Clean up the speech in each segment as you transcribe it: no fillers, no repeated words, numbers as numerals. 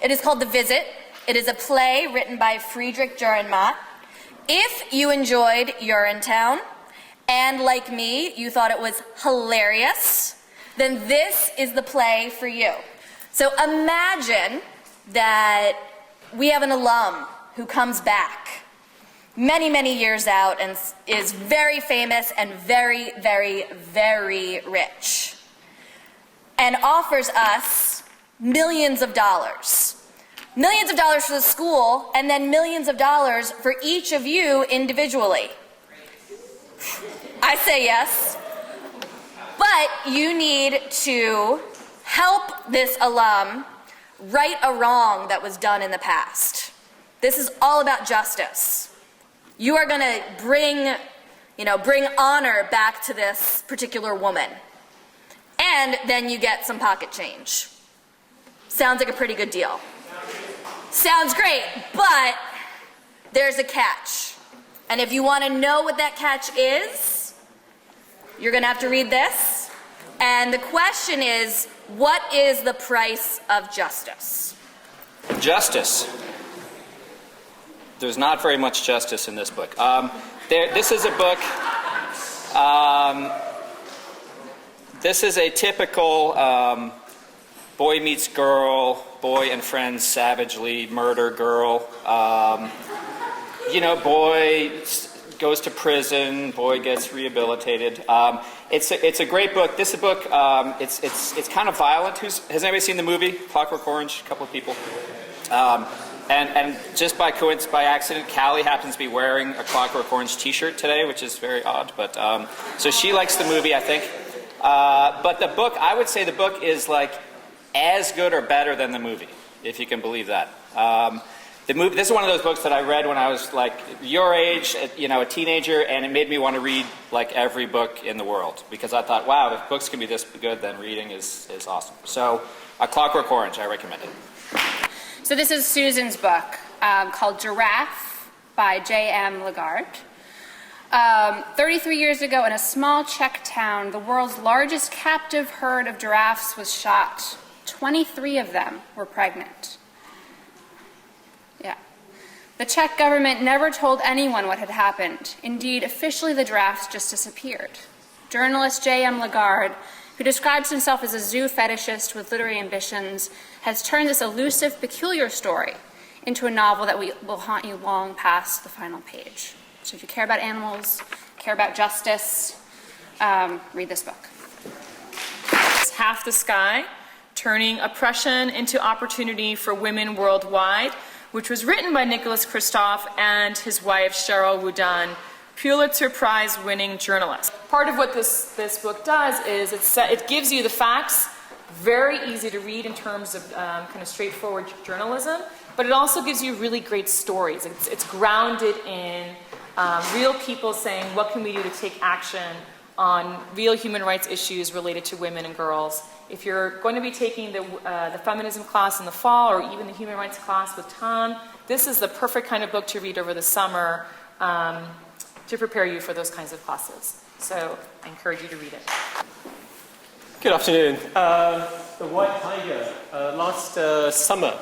It is called The Visit. It is a play written by Friedrich Dürrenmatt. If you enjoyed Urinetown, and like me, you thought it was hilarious, then this is the play for you. So imagine that we have an alum who comes back many, many years out and is very famous and very, very, very rich, and offers us millions of dollars. Millions of dollars for the school, and then millions of dollars for each of you individually. I say yes. But you need to help this alum right a wrong that was done in the past. This is all about justice. You are going to bring honor back to this particular woman. And then you get some pocket change. Sounds like a pretty good deal. Sounds great, but there's a catch. And if you want to know what that catch is, you're going to have to read this. And the question is, what is the price of justice? Justice. There's not very much justice in this book. This is a book. This is a typical boy meets girl, boy and friends savagely murder girl. Boy goes to prison, boy gets rehabilitated. It's a great book. This book, it's kind of violent. Has anybody seen the movie Clockwork Orange? A couple of people. And just by accident, Callie happens to be wearing a Clockwork Orange T-shirt today, which is very odd. But so she likes the movie, I think. But the book, I would say, the book is like as good or better than the movie, if you can believe that. This is one of those books that I read when I was like your age, a teenager, and it made me want to read like every book in the world, because I thought, wow, if books can be this good, then reading is awesome. So, A Clockwork Orange, I recommend it. So this is Susan's book called Giraffe by J.M. Lagarde. 33 years ago in a small Czech town, the world's largest captive herd of giraffes was shot. 23 of them were pregnant. Yeah. The Czech government never told anyone what had happened. Indeed, officially the giraffes just disappeared. Journalist J.M. Lagarde, who describes himself as a zoo fetishist with literary ambitions, has turned this elusive, peculiar story into a novel that will haunt you long past the final page. So if you care about animals, care about justice, read this book. It's Half the Sky, Turning Oppression into Opportunity for Women Worldwide, which was written by Nicholas Kristof and his wife Cheryl Woodan, Pulitzer Prize-winning journalist. Part of what this book does is it gives you the facts, very easy to read in terms of kind of straightforward journalism, but it also gives you really great stories. It's grounded in real people saying, what can we do to take action on real human rights issues related to women and girls. If you're going to be taking the feminism class in the fall, or even the human rights class with Tom, this is the perfect kind of book to read over the summer to prepare you for those kinds of classes. So I encourage you to read it. Good afternoon. The White Tiger. Last summer,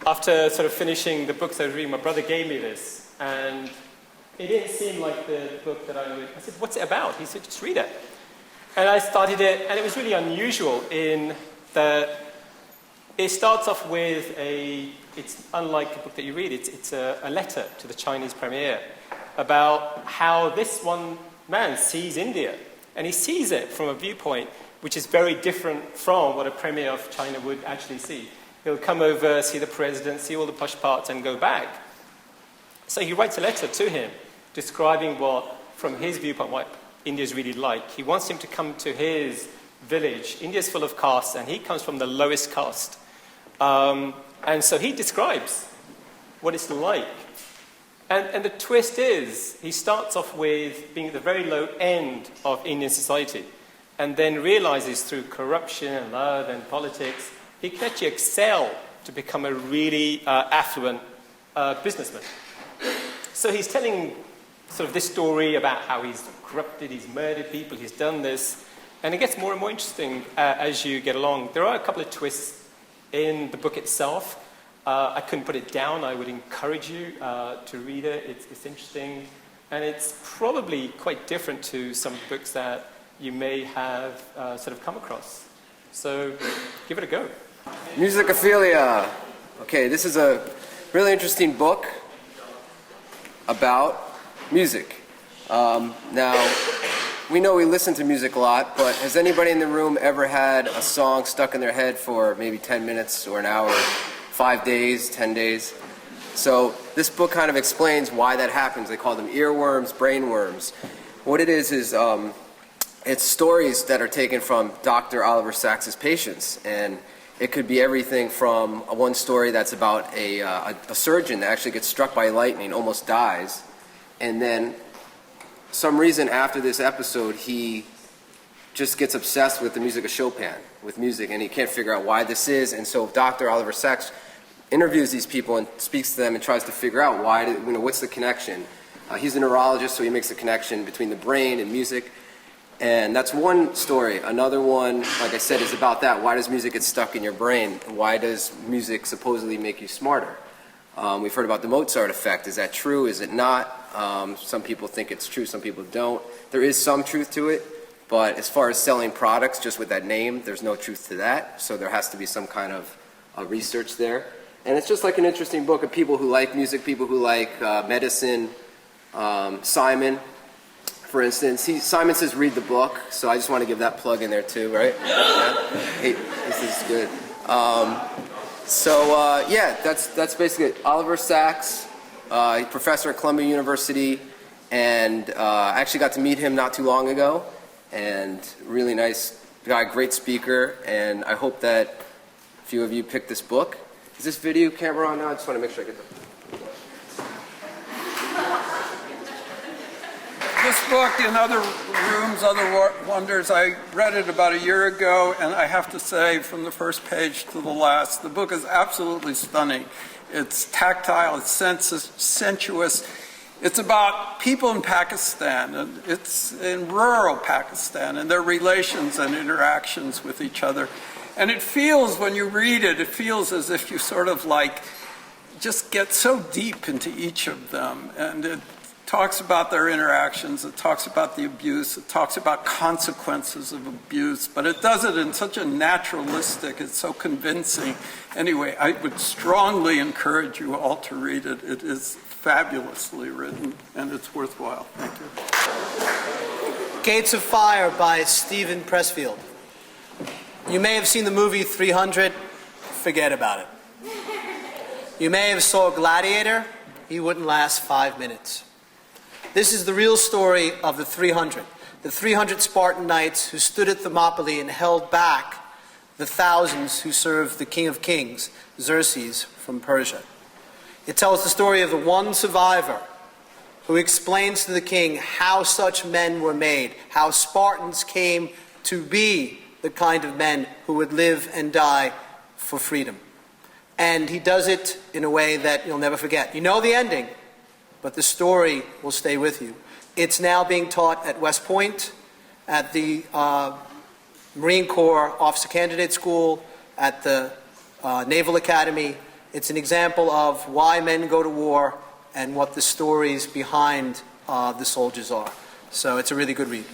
after sort of finishing the books I was reading, my brother gave me this, and it didn't seem like the book that I would. I said, "What's it about?" He said, "Just read it." And I started it, and it was really unusual in that it starts off with it's unlike a book that you read, it's a letter to the Chinese premier about how this one man sees India. And he sees it from a viewpoint which is very different from what a premier of China would actually see. He'll come over, see the president, see all the posh parts, and go back. So he writes a letter to him describing what, from his viewpoint, what India's really like. He wants him to come to his village. India's full of castes, and he comes from the lowest caste. And so he describes what it's like. And the twist is, he starts off with being at the very low end of Indian society, and then realizes through corruption and love and politics, he can actually excel to become a really affluent businessman. So he's telling sort of this story about how he's corrupted, he's murdered people, he's done this, and it gets more and more interesting as you get along. There are a couple of twists in the book itself. I couldn't put it down. I would encourage you to read it. It's interesting, and it's probably quite different to some books that you may have sort of come across. So give it a go. Musicophilia. Okay, this is a really interesting book about music. Now, we know we listen to music a lot, but has anybody in the room ever had a song stuck in their head for maybe 10 minutes or an hour, 5 days, 10 days? So this book kind of explains why that happens. They call them earworms, brainworms. What it is it's stories that are taken from Dr. Oliver Sacks's patients, and it could be everything from one story that's about a surgeon that actually gets struck by lightning, almost dies, and then some reason after this episode he just gets obsessed with the music of Chopin, with music, and he can't figure out why this is. And so Dr. Oliver Sacks interviews these people and speaks to them and tries to figure out what's the connection. He's a neurologist, so he makes a connection between the brain and music. And that's one story. Another one, like I said, is about that. Why does music get stuck in your brain? Why does music supposedly make you smarter? We've heard about the Mozart effect. Is that true? Is it not? Some people think it's true, some people don't. There is some truth to it, but as far as selling products just with that name, there's no truth to that. So there has to be some kind of research there. And it's just like an interesting book of people who like music, people who like medicine. Simon, for instance, Simon says read the book, so I just want to give that plug in there too, right? Yeah. Hey, this is good. That's basically it. Oliver Sacks, professor at Columbia University, and I actually got to meet him not too long ago, and really nice guy, great speaker, and I hope that a few of you pick this book. Is this video camera on now? I just want to make sure I get the... This book, In Other Rooms, Other Wonders, I read it about a year ago, and I have to say, from the first page to the last, the book is absolutely stunning. It's tactile, it's sensuous. It's about people in Pakistan, and it's in rural Pakistan, and their relations and interactions with each other. And it feels, when you read it, it feels as if you sort of like just get so deep into each of them, and it talks about their interactions, it talks about the abuse, it talks about consequences of abuse, but it does it in such a naturalistic, it's so convincing. Anyway, I would strongly encourage you all to read it. It is fabulously written, and it's worthwhile. Thank you. Gates of Fire by Stephen Pressfield. You may have seen the movie 300, forget about it. You may have saw Gladiator, he wouldn't last 5 minutes. This is the real story of the 300 Spartan knights who stood at Thermopylae and held back the thousands who served the King of Kings, Xerxes, from Persia. It tells the story of the one survivor who explains to the king how such men were made, how Spartans came to be the kind of men who would live and die for freedom. And he does it in a way that you'll never forget. You know the ending, but the story will stay with you. It's now being taught at West Point, at the Marine Corps Officer Candidate School, at the Naval Academy. It's an example of why men go to war and what the stories behind the soldiers are. So it's a really good read.